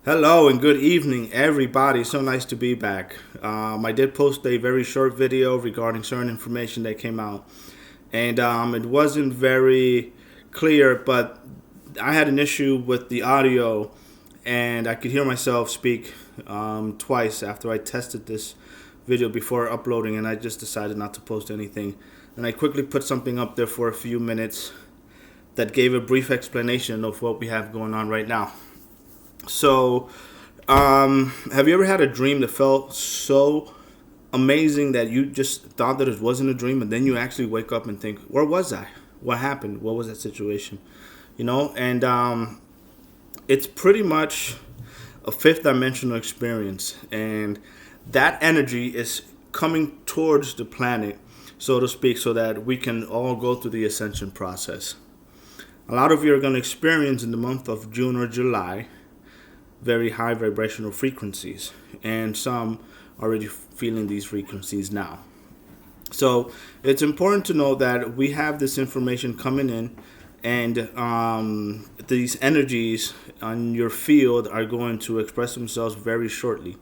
Hello and good evening, everybody. So nice to be back. I did post a very short video regarding certain information that came out, and it wasn't very clear, but I had an issue with the audio, and I could hear myself speak twice after I tested this video before uploading, and I just decided not to post anything. And I quickly put something up there for a few minutes that gave a brief explanation of what we have going on right now. So, have you ever had a dream that felt so amazing that you just thought that it wasn't a dream, and then you actually wake up and think, "Where was I? What happened? What was that situation?" And it's pretty much a fifth dimensional experience, and that energy is coming towards the planet, so to speak, so that we can all go through the ascension process. A lot of you are going to experience in the month of June or July very high vibrational frequencies, and some already feeling these frequencies now. So it's important to know that we have this information coming in, and these energies on your field are going to express themselves very shortly.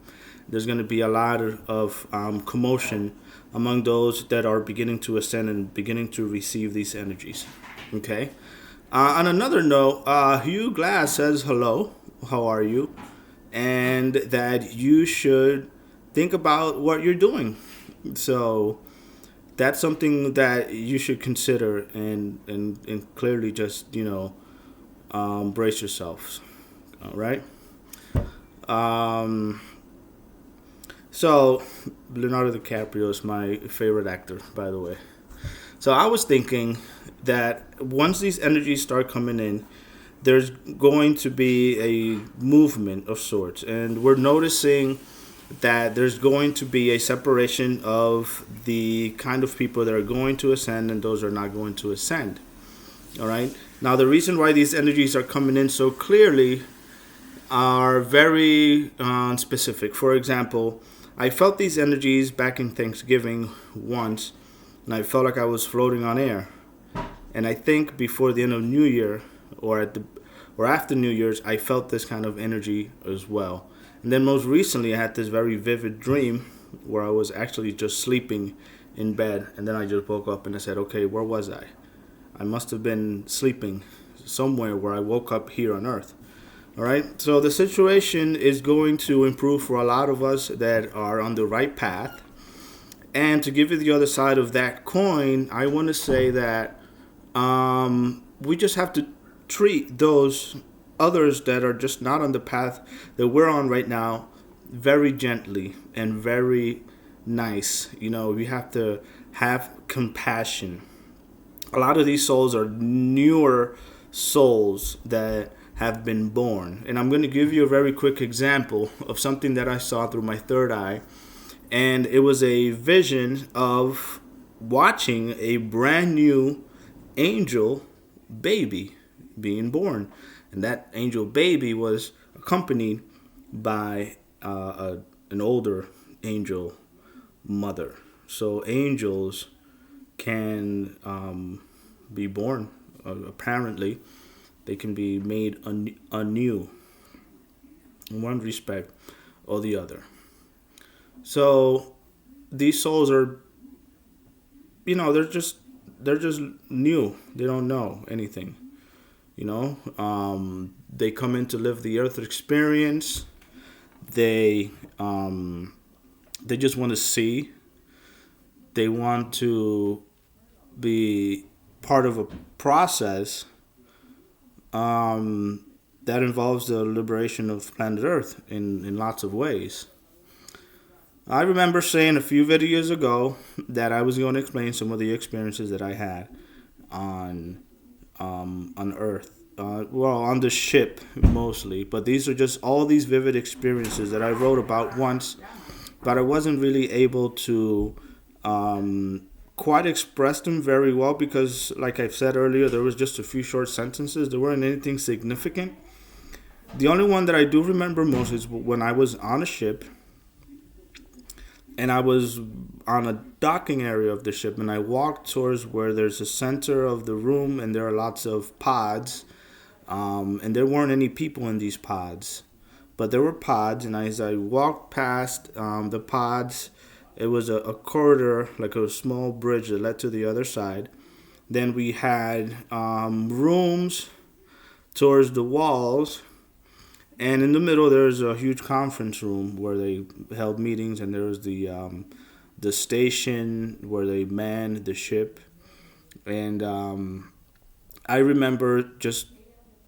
There's going to be a lot of commotion among those that are beginning to ascend and beginning to receive these energies. Okay. On another note, Hugh Glass says hello. How are you? And that you should think about what you're doing. So that's something that you should consider and clearly just, brace yourselves. All right. So Leonardo DiCaprio is my favorite actor, by the way. So I was thinking that once these energies start coming in, there's going to be a movement of sorts, and we're noticing that there's going to be a separation of the kind of people that are going to ascend and those that are not going to ascend. All right. Now, the reason why these energies are coming in so clearly are very specific. For example, I felt these energies back in Thanksgiving once, and I felt like I was floating on air. And I think before the end of New Year, or after New Year's, I felt this kind of energy as well. And then most recently, I had this very vivid dream where I was actually just sleeping in bed, and then I just woke up and I said, "Okay, where was I? I must have been sleeping somewhere where I woke up here on Earth." All right. So the situation is going to improve for a lot of us that are on the right path. And to give you the other side of that coin, I want to say that we just have to treat those others that are just not on the path that we're on right now very gently and very nice. We have to have compassion. A lot of these souls are newer souls that have been born. And I'm going to give you a very quick example of something that I saw through my third eye. And it was a vision of watching a brand new angel baby being born, and that angel baby was accompanied by an older angel mother. So angels can be born. Apparently, they can be made anew in one respect or the other. So these souls are, they're just new. They don't know anything. They come in to live the earth experience. They just want to see. They want to be part of a process that involves the liberation of planet Earth in lots of ways. I remember saying a few videos ago that I was going to explain some of the experiences that I had on Earth. On the ship mostly, but these are just all these vivid experiences that I wrote about once, but I wasn't really able to quite express them very well because, like I've said earlier, there was just a few short sentences. There weren't anything significant. The only one that I do remember most is when I was on a ship and I was on a docking area of the ship, and I walked towards where there's a center of the room, and there are lots of pods, and there weren't any people in these pods. but there were pods, and as I walked past the pods, it was a corridor, like a small bridge that led to the other side. Then we had rooms towards the walls, and in the middle there's a huge conference room where they held meetings, and there was the station where they manned the ship. And I remember just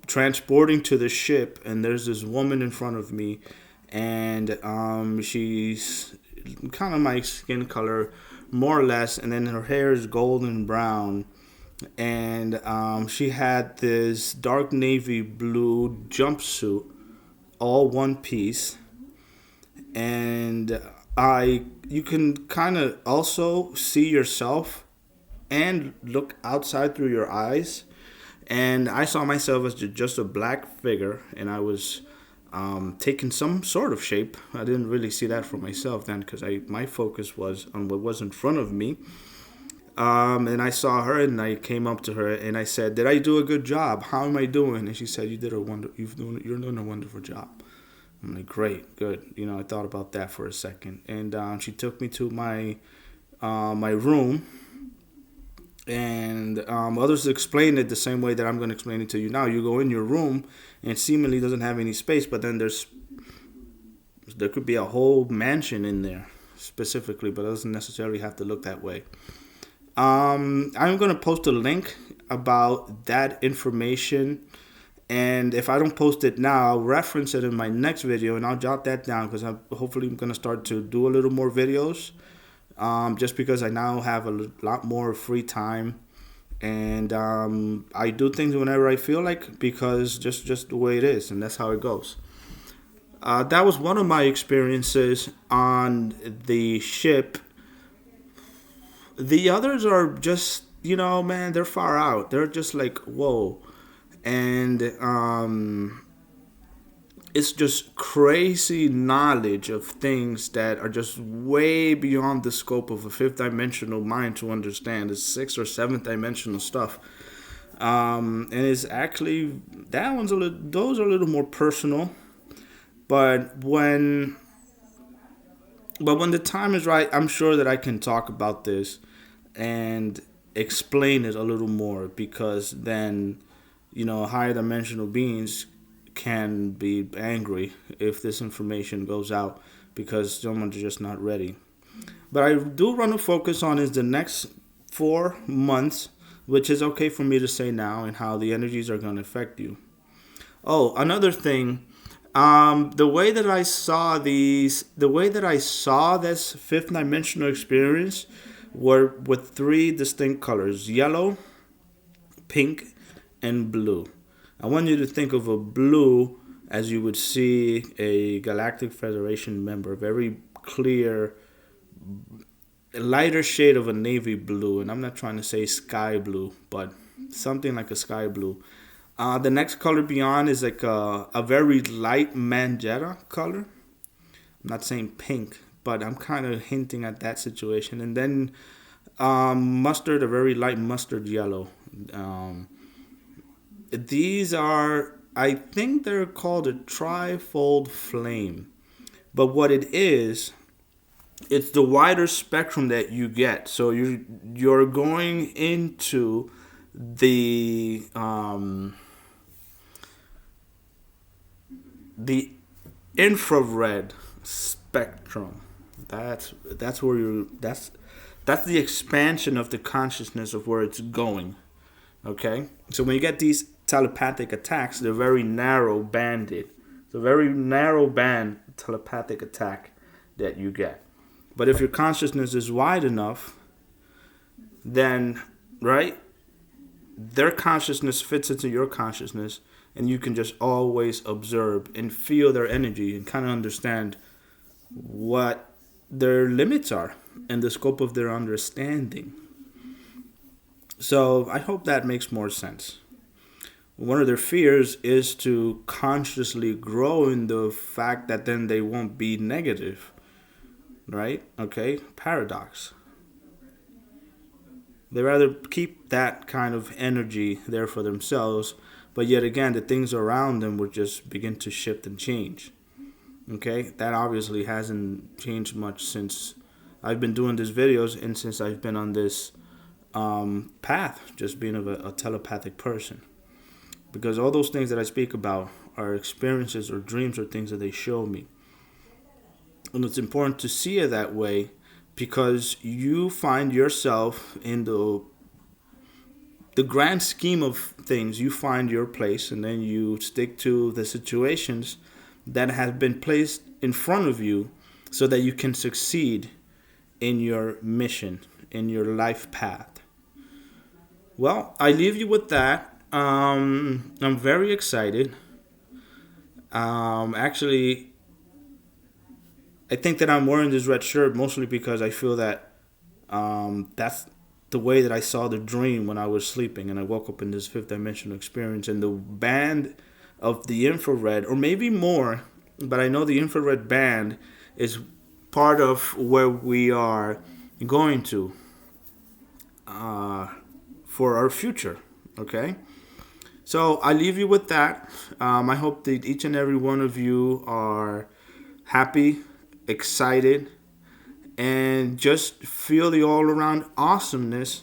transporting to the ship, and there's this woman in front of me, and she's kind of my skin color, more or less, and then her hair is golden brown, and she had this dark navy blue jumpsuit, all one piece, and I you can kind of also see yourself and look outside through your eyes. And I saw myself as just a black figure, and I was taking some sort of shape. I didn't really see that for myself then, because my focus was on what was in front of me. And I saw her, and I came up to her, and I said, "Did I do a good job? How am I doing?" And she said, You're doing a wonderful job." I'm like, "Great, good." I thought about that for a second, and she took me to my room. And others explain it the same way that I'm going to explain it to you now. You go in your room, and it seemingly doesn't have any space, but then there could be a whole mansion in there specifically, but it doesn't necessarily have to look that way. I'm going to post a link about that information, and if I don't post it now, I'll reference it in my next video, and I'll jot that down, because hopefully I'm going to start to do a little more videos. Just because I now have a lot more free time, and I do things whenever I feel like, because just the way it is, and that's how it goes. That was one of my experiences on the ship. The others are just, man, they're far out. They're just like, whoa. And it's just crazy knowledge of things that are just way beyond the scope of a fifth dimensional mind to understand. It's sixth or seventh dimensional stuff. And it's actually, those are a little more personal. But when the time is right, I'm sure that I can talk about this and explain it a little more, because then, higher dimensional beings can be angry if this information goes out, because someone's just not ready. But I do want to focus on is the next 4 months, which is okay for me to say now, and how the energies are going to affect you. Oh, another thing, the way that I saw this fifth dimensional experience were with 3 distinct colors: yellow, pink, and blue. I want you to think of a blue as you would see a Galactic Federation member, very clear, lighter shade of a navy blue. And I'm not trying to say sky blue, but something like a sky blue. The next color beyond is like a very light magenta color. I'm not saying pink, but I'm kind of hinting at that situation. And then mustard, a very light mustard yellow. These are, I think they're called a trifold flame. But what it is, it's the wider spectrum that you get. So you're going into the infrared spectrum. That's the expansion of the consciousness of where it's going. Okay? So when you get these telepathic attacks, they're very narrow banded. It's a very narrow band telepathic attack that you get. But if your consciousness is wide enough, then, right, their consciousness fits into your consciousness, and you can just always observe and feel their energy and kind of understand what their limits are and the scope of their understanding. So I hope that makes more sense. One of their fears is to consciously grow in the fact that then they won't be negative. Right? Okay? Paradox. They rather keep that kind of energy there for themselves, but yet again, the things around them will just begin to shift and change. Okay, that obviously hasn't changed much since I've been doing these videos and since I've been on this path, just being a telepathic person. Because all those things that I speak about are experiences or dreams or things that they show me. And it's important to see it that way because you find yourself in the grand scheme of things. You find your place and then you stick to the situations that have been placed in front of you so that you can succeed in your mission, in your life path. Well, I leave you with that. I'm very excited. Actually, I think that I'm wearing this red shirt mostly because I feel that that's the way that I saw the dream when I was sleeping and I woke up in this fifth dimensional experience. And the band of the infrared, or maybe more, but I know the infrared band is part of where we are going to for our future. Okay? So I leave you with that. I hope that each and every one of you are happy, excited, and just feel the all around awesomeness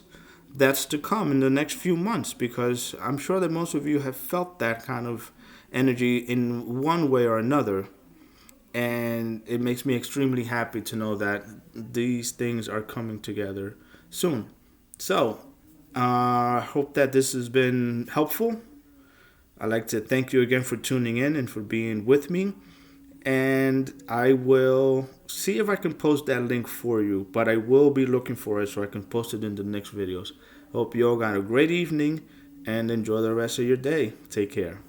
that's to come in the next few months, because I'm sure that most of you have felt that kind of energy in one way or another. And it makes me extremely happy to know that these things are coming together soon. So, I hope that this has been helpful. I'd like to thank you again for tuning in and for being with me. And I will see if I can post that link for you, but I will be looking for it so I can post it in the next videos. Hope you all got a great evening and enjoy the rest of your day. Take care.